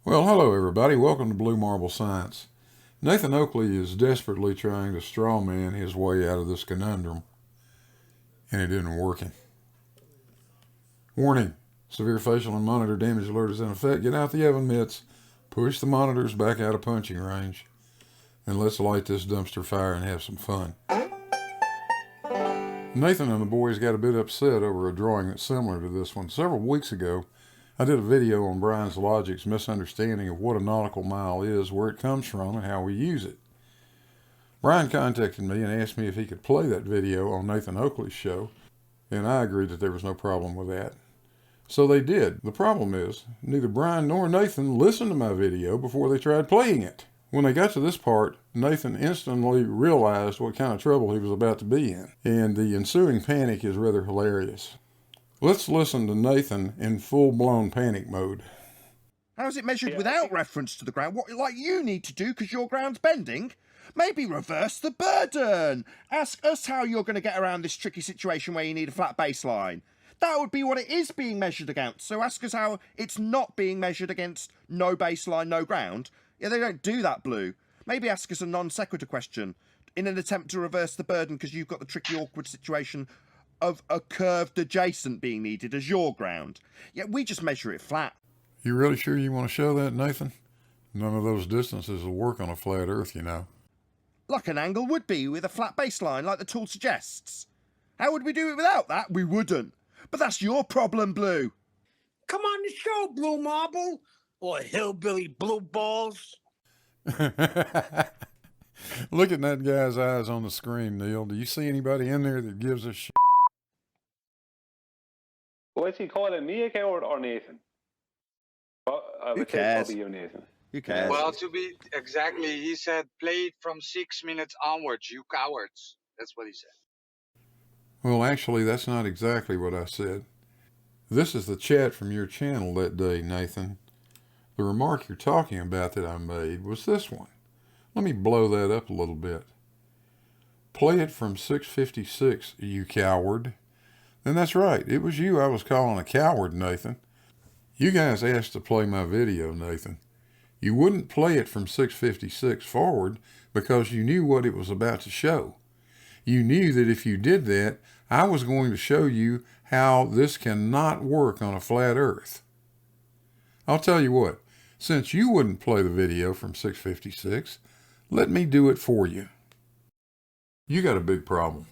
Well, hello everybody. Welcome to Blue Marble Science. Nathan Oakley is desperately trying to strawman his way out of this conundrum, and it isn't working. Warning: severe facial and monitor damage alert is in effect. Get out the oven mitts, push the monitors back out of punching range, and let's light this dumpster fire and have some fun. Nathan and the boys got a bit upset over a drawing that's similar to this one. Several weeks ago, I did a video on Brian's Logic's misunderstanding of what a nautical mile is, where it comes from, and how we use it. Brian contacted me and asked me if he could play that video on Nathan Oakley's show, and I agreed that there was no problem with that. So they did. The problem is, neither Brian nor Nathan listened to my video before they tried playing it. When they got to this part, Nathan instantly realized what kind of trouble he was about to be in, and the ensuing panic is rather hilarious. Let's listen to Nathan in full-blown panic mode. How's it measured without reference to the ground? What, like you need to do because your ground's bending? Maybe reverse the burden. Ask us how you're going to get around this tricky situation where you need a flat baseline. That would be what it is being measured against. So ask us how it's not being measured against no baseline, no ground. Yeah, they don't do that, Blue. Maybe ask us a non sequitur question in an attempt to reverse the burden because you've got the tricky, awkward situation of a curved adjacent being needed as your ground. Yet we just measure it flat. You really sure you want to show that, Nathan? None of those distances will work on a flat earth, you know. Like an angle would be with a flat baseline like the tool suggests. How would we do it without that? We wouldn't. But that's your problem, Blue. Come on the show, Blue Marble, or hillbilly blue balls. Look at that guy's eyes on the screen, Neil. Do you see anybody in there that gives a shit? What's he calling me a coward or Nathan? I Who would say cares? probably you, Nathan. Who cares? Well, to be exactly, he said play it from 6 minutes onwards, you cowards. That's what he said. Well, actually, that's not exactly what I said. This is the chat from your channel that day, Nathan. The remark you're talking about that I made was this one. Let me blow that up a little bit. Play it from 656, you coward. And that's right, it was you I was calling a coward, Nathan. You guys asked to play my video, Nathan. You wouldn't play it from 656 forward because you knew what it was about to show. You knew that if you did that, I was going to show you how this cannot work on a flat earth. I'll tell you what, since you wouldn't play the video from 656, let me do it for you. You got a big problem.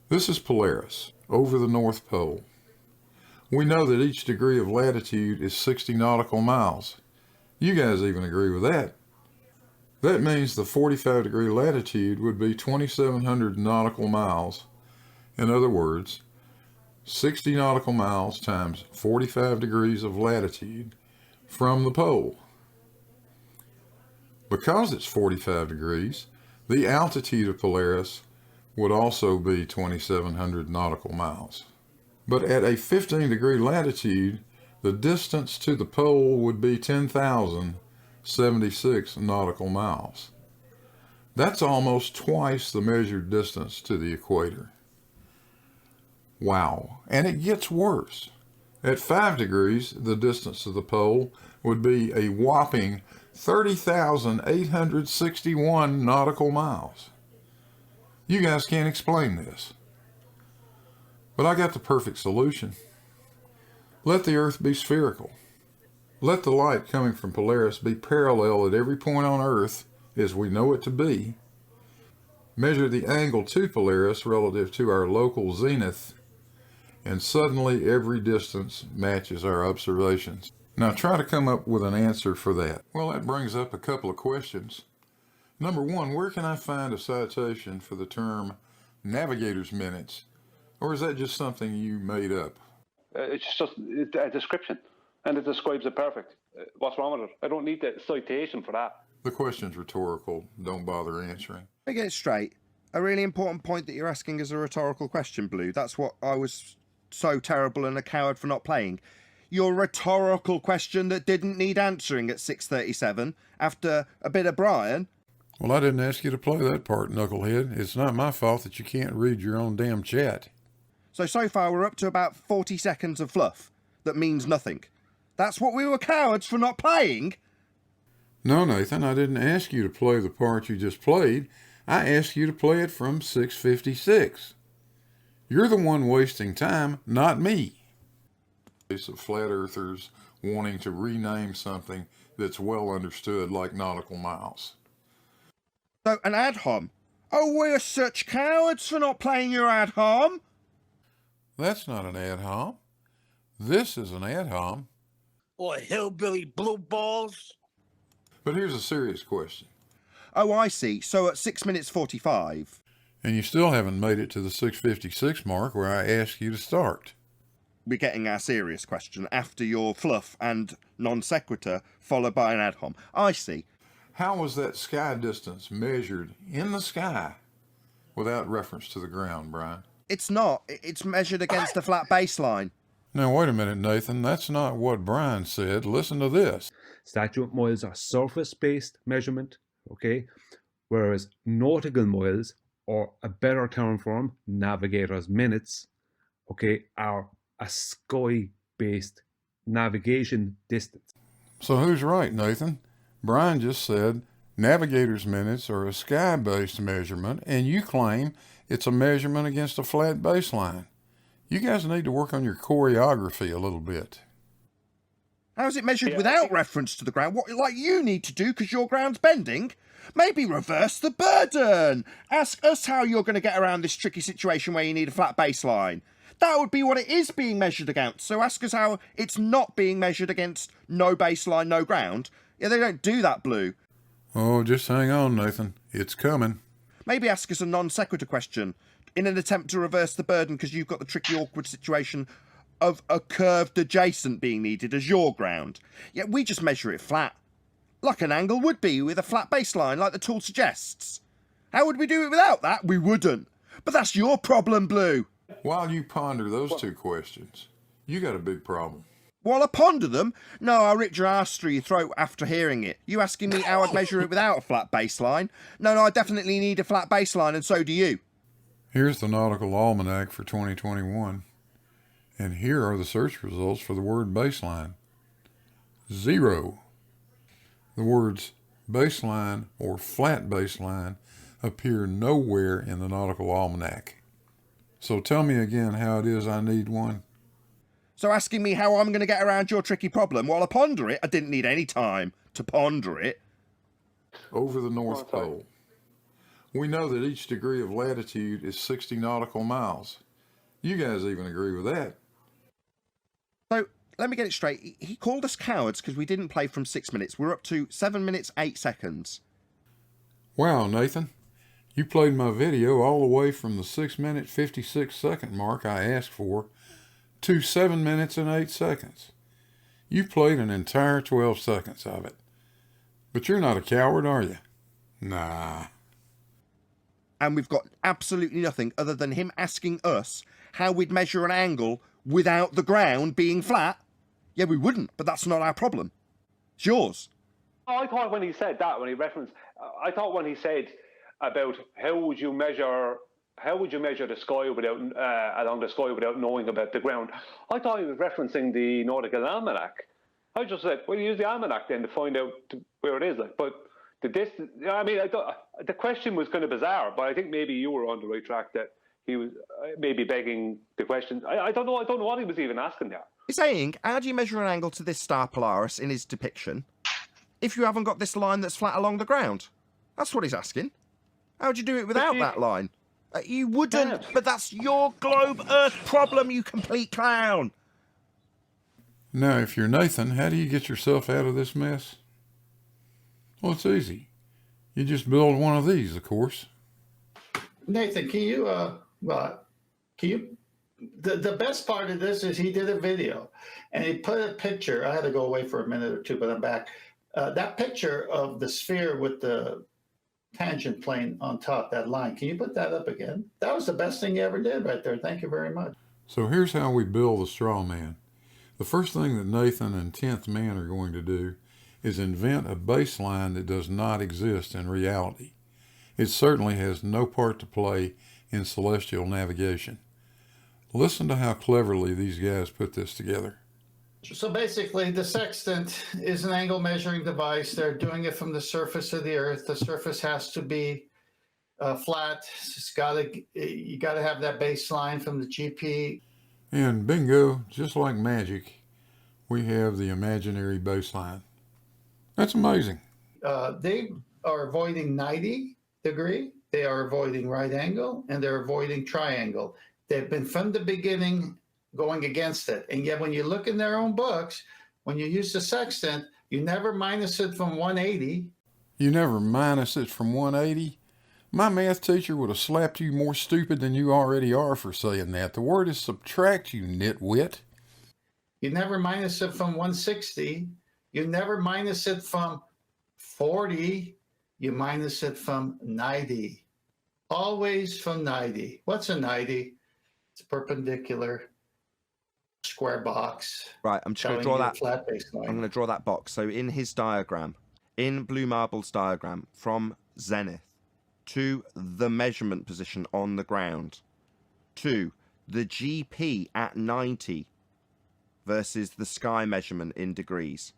This is Polaris, over the North Pole. We know that each degree of latitude is 60 nautical miles. You guys even agree with that. That means the 45-degree latitude would be 2,700 nautical miles. In other words, 60 nautical miles times 45 degrees of latitude from the pole. Because it's 45 degrees, the altitude of Polaris would also be 2,700 nautical miles. But at a 15-degree latitude, the distance to the pole would be 10,076 nautical miles. That's almost twice the measured distance to the equator. Wow, and it gets worse. At 5 degrees, the distance to the pole would be a whopping 30,861 nautical miles. You guys can't explain this. But I got the perfect solution. Let the Earth be spherical. Let the light coming from Polaris be parallel at every point on Earth as we know it to be. Measure the angle to Polaris relative to our local zenith, and suddenly every distance matches our observations. Now try to come up with an answer for that. Well, that brings up a couple of questions. Number one, where can I find a citation for the term navigator's minutes? Or is that just something you made up? It's just a description, and it describes it perfect. What's wrong with it? I don't need the citation for that. The question's rhetorical. Don't bother answering. Let me get it straight. A really important point that you're asking is a rhetorical question, Blue. That's what I was so terrible and a coward for not playing. Your rhetorical question that didn't need answering at 6:37 after a bit of Brian. Well, I didn't ask you to play that part, knucklehead. It's not my fault that you can't read your own damn chat. So far we're up to about 40 seconds of fluff that means nothing. That's what we were cowards for not playing? No, Nathan, I didn't ask you to play the part you just played. I asked you to play it from 656. You're the one wasting time, not me. Case of flat earthers wanting to rename something that's well understood like nautical miles. So, an ad hom. Oh, we're such cowards for not playing your ad hom. That's not an ad hom. This is an ad hom. Or hillbilly blue balls. But here's a serious question. Oh, I see. So at 6 minutes 45. And you still haven't made it to the 656 mark where I asked you to start. We're getting our serious question after your fluff and non sequitur, followed by an ad hom. I see. How was that sky distance measured in the sky without reference to the ground, Brian? It's not. It's measured against a flat baseline. Now, wait a minute, Nathan. That's not what Brian said. Listen to this. Statute miles are surface-based measurement, okay? Whereas nautical miles, or a better term for them, navigator's minutes, okay, are a sky-based navigation distance. So who's right, Nathan? Brian just said navigator's minutes are a sky-based measurement, and you claim it's a measurement against a flat baseline. You guys need to work on your choreography a little bit. How's it measured without reference to the ground? What, like you need to do because your ground's bending? Maybe reverse the burden. Ask us how you're going to get around this tricky situation where you need a flat baseline. That would be what it is being measured against. So ask us how it's not being measured against no baseline, no ground. Yeah, they don't do that, Blue. Oh, just hang on, Nathan. It's coming. Maybe ask us a non sequitur question in an attempt to reverse the burden because you've got the tricky, awkward situation of a curved adjacent being needed as your ground. Yet we just measure it flat. Like an angle would be with a flat baseline like the tool suggests. How would we do it without that? We wouldn't. But that's your problem, Blue. While you ponder those two questions, you got a big problem. While I ponder them? No, I ripped your arse through your throat after hearing it. You asking me how I'd measure it without a flat baseline? No, I definitely need a flat baseline, and so do you. Here's the Nautical Almanac for 2021. And here are the search results for the word baseline. 0. The words baseline or flat baseline appear nowhere in the Nautical Almanac. So tell me again how it is I need one. So asking me how I'm going to get around your tricky problem while I ponder it, I didn't need any time to ponder it. Over the North Pole. We know that each degree of latitude is 60 nautical miles. You guys even agree with that. So, let me get it straight. He called us cowards because we didn't play from 6 minutes. We're up to 7 minutes, 8 seconds. Wow, Nathan. You played my video all the way from the 6-minute 56-second mark I asked for to 7 minutes and 8 seconds. You played an entire 12 seconds of it. But you're not a coward, are you? Nah. And we've got absolutely nothing other than him asking us how we'd measure an angle without the ground being flat. Yeah, we wouldn't, but that's not our problem. It's yours. Oh, I thought when he said that, when he referenced, I thought when he said about how would you measure the sky without along the sky without knowing about the ground, I thought he was referencing the Nautical Almanac. I just said, well, use the almanac then to find out where it is. Like, but the distance. I mean, I thought the question was kind of bizarre, but I think maybe you were on the right track. That he was maybe begging the question. I don't know. I don't know what he was even asking there. He's saying, how do you measure an angle to this star Polaris in his depiction if you haven't got this line that's flat along the ground? That's what he's asking. How do you do it without that line? You wouldn't, but that's your globe Earth problem, you complete clown. Now, if you're Nathan, how do you get yourself out of this mess? Well, it's easy. You just build one of these, of course. Nathan, can you, the best part of this is he did a video and he put a picture. I had to go away for a minute or two, but I'm back. That picture of the sphere with the tangent plane on top, that line. Can you put that up again? That was the best thing you ever did right there. Thank you very much. So here's how we build the Strawman. The first thing that Nathan and 10th Man are going to do is invent a baseline that does not exist in reality. It certainly has no part to play in celestial navigation. Listen to how cleverly these guys put this together. So basically, the sextant is an angle measuring device. They're doing it from the surface of the Earth. The surface has to be flat. You got to have that baseline from the GP. And bingo, just like magic, we have the imaginary baseline. That's amazing. They are avoiding 90 degree. They are avoiding right angle, and they're avoiding triangle. They've been from the beginning going against it. And yet when you look in their own books, when you use the sextant, you never minus it from 180. You never minus it from 180? My math teacher would have slapped you more stupid than you already are for saying that. The word is subtract, you nitwit. You never minus it from 160. You never minus it from 40. You minus it from 90. Always from 90. What's a 90? It's a perpendicular square box. Right, I'm just going to draw that. Flat baseline. I'm going to draw that box. So in his diagram, in Blue Marble's diagram, from zenith to the measurement position on the ground to the GP at 90 versus the sky measurement in degrees.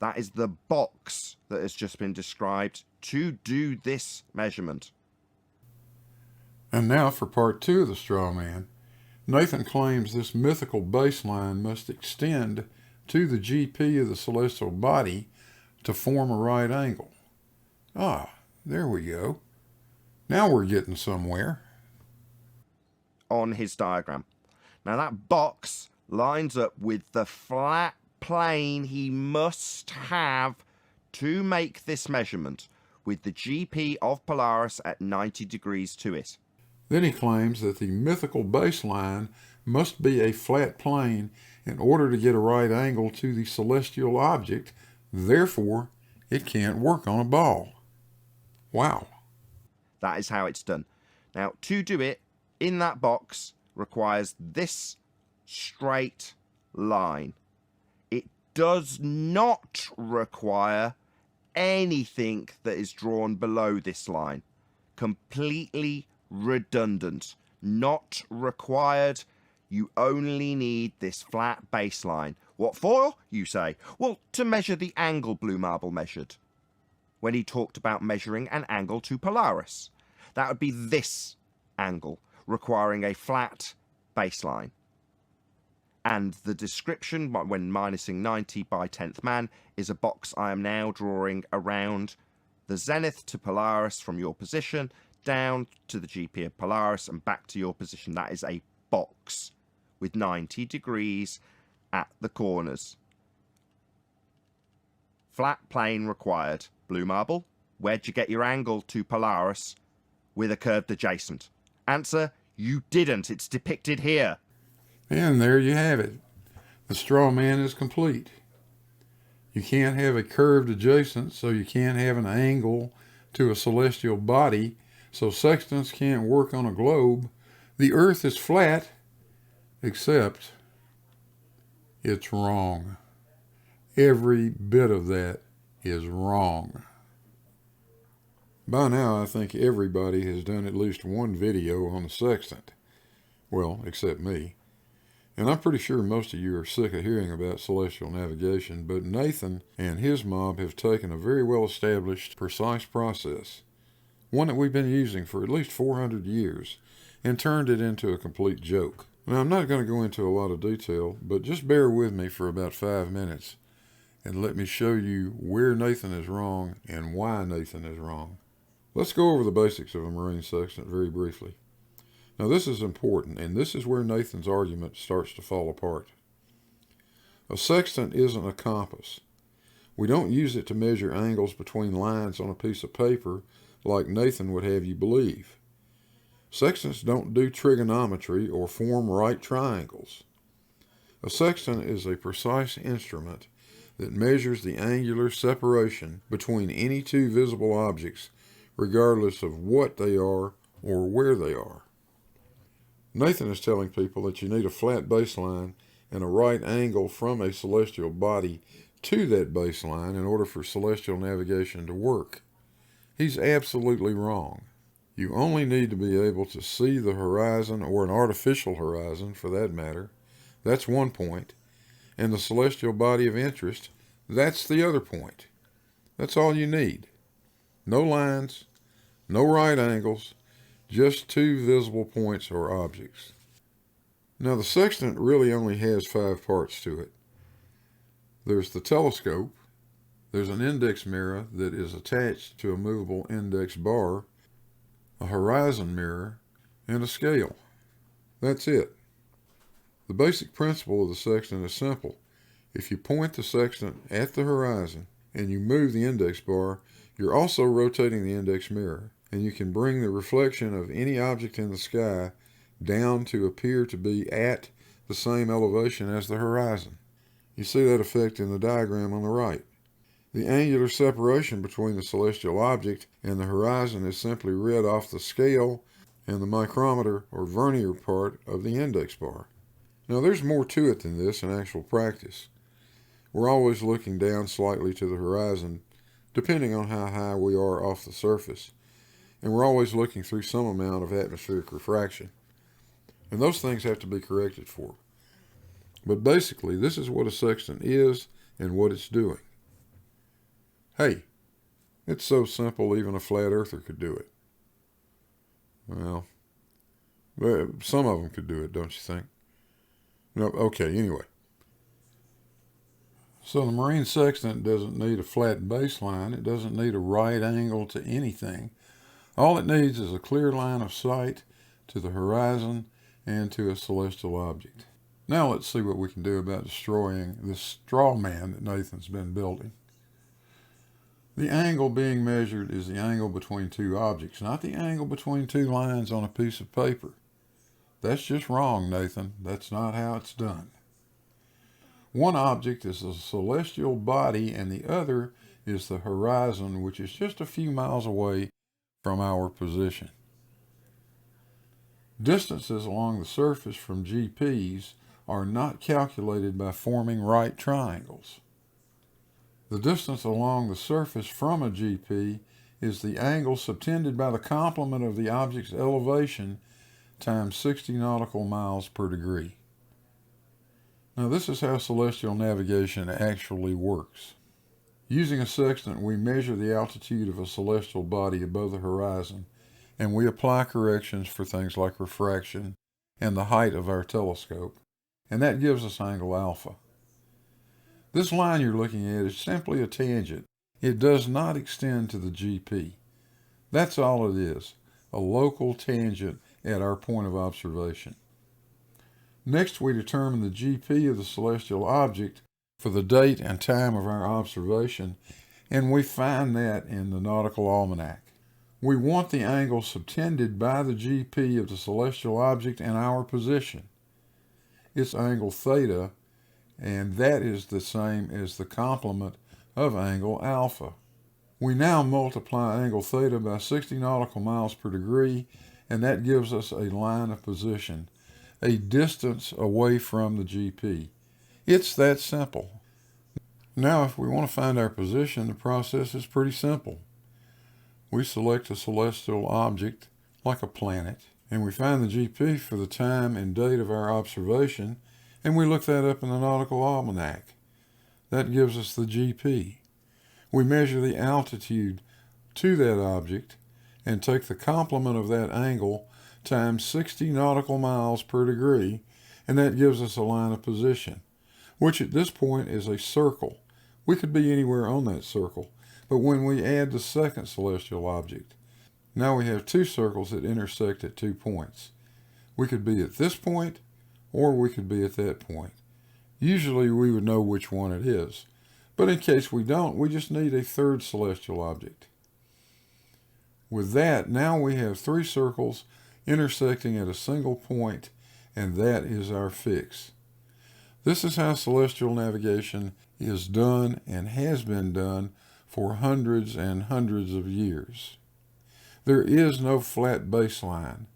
That is the box that has just been described to do this measurement. And now for part 2 of the straw man. Nathan claims this mythical baseline must extend to the GP of the celestial body to form a right angle. Ah, there we go. Now we're getting somewhere. On his diagram. Now that box lines up with the flat plane he must have to make this measurement, with the GP of Polaris at 90 degrees to it. Then he claims that the mythical baseline must be a flat plane in order to get a right angle to the celestial object, therefore it can't work on a ball. Wow. That is how it's done. Now, to do it in that box requires this straight line. It does not require anything that is drawn below this line. Completely redundant. Not required. You only need this flat baseline. What for, you say? Well, to measure the angle Blue Marble measured when he talked about measuring an angle to Polaris. That would be this angle, requiring a flat baseline. And the description, when minusing 90 by 10th man, is a box I am now drawing around the zenith to Polaris from your position, down to the GP of Polaris and back to your position. That is a box with 90 degrees at the corners. Flat plane required. Blue Marble, where'd you get your angle to Polaris with a curved adjacent? Answer, you didn't. It's depicted here. And there you have it. The straw man is complete. You can't have a curved adjacent, so you can't have an angle to a celestial body, so sextants can't work on a globe. The earth is flat, except it's wrong. Every bit of that is wrong. By now, I think everybody has done at least one video on the sextant. Well, except me. And I'm pretty sure most of you are sick of hearing about celestial navigation, but Nathan and his mob have taken a very well-established, precise process, one that we've been using for at least 400 years, and turned it into a complete joke. Now, I'm not going to go into a lot of detail, but just bear with me for about 5 minutes, and let me show you where Nathan is wrong and why Nathan is wrong. Let's go over the basics of a marine sextant very briefly. Now this is important, and this is where Nathan's argument starts to fall apart. A sextant isn't a compass. We don't use it to measure angles between lines on a piece of paper like Nathan would have you believe. Sextants don't do trigonometry or form right triangles. A sextant is a precise instrument that measures the angular separation between any two visible objects, regardless of what they are or where they are. Nathan is telling people that you need a flat baseline and a right angle from a celestial body to that baseline in order for celestial navigation to work. He's absolutely wrong. You only need to be able to see the horizon, or an artificial horizon for that matter. That's one point. and the celestial body of interest, that's the other point. That's all you need. No lines, no right angles, just two visible points or objects. Now the sextant really only has 5 parts to it. There's the telescope, there's an index mirror that is attached to a movable index bar, a horizon mirror, and a scale. That's it. The basic principle of the sextant is simple. If you point the sextant at the horizon and you move the index bar, you're also rotating the index mirror, and you can bring the reflection of any object in the sky down to appear to be at the same elevation as the horizon. You see that effect in the diagram on the right. The angular separation between the celestial object and the horizon is simply read off the scale and the micrometer or vernier part of the index bar. Now there's more to it than this in actual practice. We're always looking down slightly to the horizon, depending on how high we are off the surface, and we're always looking through some amount of atmospheric refraction. And those things have to be corrected for. But basically, this is what a sextant is and what it's doing. Hey, it's so simple even a flat earther could do it. Well, some of them could do it, don't you think? No, okay, anyway. So the marine sextant doesn't need a flat baseline. It doesn't need a right angle to anything. All it needs is a clear line of sight to the horizon and to a celestial object. Now let's see what we can do about destroying this Strawman that Nathan's been building. The angle being measured is the angle between two objects, not the angle between two lines on a piece of paper. That's just wrong, Nathan. That's not how it's done. One object is a celestial body and the other is the horizon, which is just a few miles away from our position. Distances along the surface from GPs are not calculated by forming right triangles. The distance along the surface from a GP is the angle subtended by the complement of the object's elevation times 60 nautical miles per degree. Now this is how celestial navigation actually works. Using a sextant, we measure the altitude of a celestial body above the horizon, and we apply corrections for things like refraction and the height of our telescope, and that gives us angle alpha. This line you're looking at is simply a tangent. It does not extend to the GP. That's all it is, a local tangent at our point of observation. Next, we determine the GP of the celestial object for the date and time of our observation, and we find that in the nautical almanac. We want the angle subtended by the GP of the celestial object and our position. It's angle theta, and that is the same as the complement of angle alpha. We now multiply angle theta by 60 nautical miles per degree, and that gives us a line of position, a distance away from the GP. It's that simple. Now, if we want to find our position, the process is pretty simple. We select a celestial object, like a planet, and we find the GP for the time and date of our observation, and we look that up in the nautical almanac. That gives us the GP. We measure the altitude to that object and take the complement of that angle times 60 nautical miles per degree, and that gives us a line of position, which at this point is a circle. We could be anywhere on that circle, but when we add the second celestial object, now we have two circles that intersect at 2 points. We could be at this point, or we could be at that point. Usually we would know which one it is, but in case we don't, we just need a third celestial object. With that, now we have 3 circles intersecting at a single point, and that is our fix. This is how celestial navigation is done and has been done for hundreds and hundreds of years. There is no flat baseline.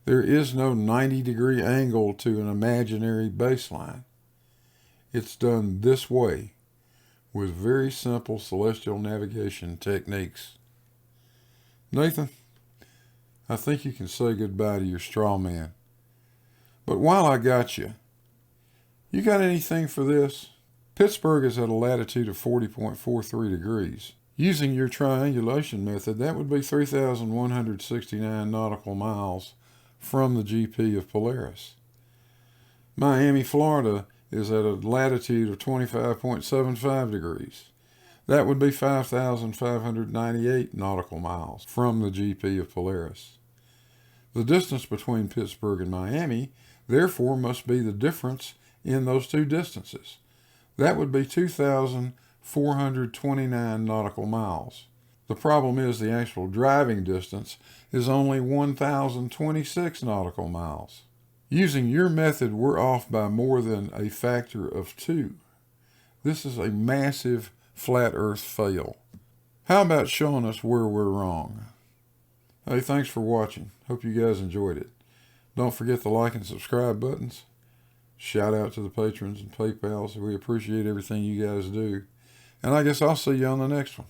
There is no 90-degree angle to an imaginary baseline. It's done this way with very simple celestial navigation techniques. Nathan, I think you can say goodbye to your straw man. But while I got you, You got anything for this? Pittsburgh is at a latitude of 40.43 degrees. Using your triangulation method, that would be 3,169 nautical miles from the GP of Polaris. Miami, Florida is at a latitude of 25.75 degrees. That would be 5,598 nautical miles from the GP of Polaris. The distance between Pittsburgh and Miami, therefore, must be the difference in those two distances. That would be 2,429 nautical miles. The problem is the actual driving distance is only 1,026 nautical miles. Using your method, we're off by more than a factor of 2. This is a massive flat Earth fail. How about showing us where we're wrong? Hey, thanks for watching. Hope you guys enjoyed it. Don't forget the like and subscribe buttons. Shout out to the patrons and PayPals. We appreciate everything you guys do. And I guess I'll see you on the next one.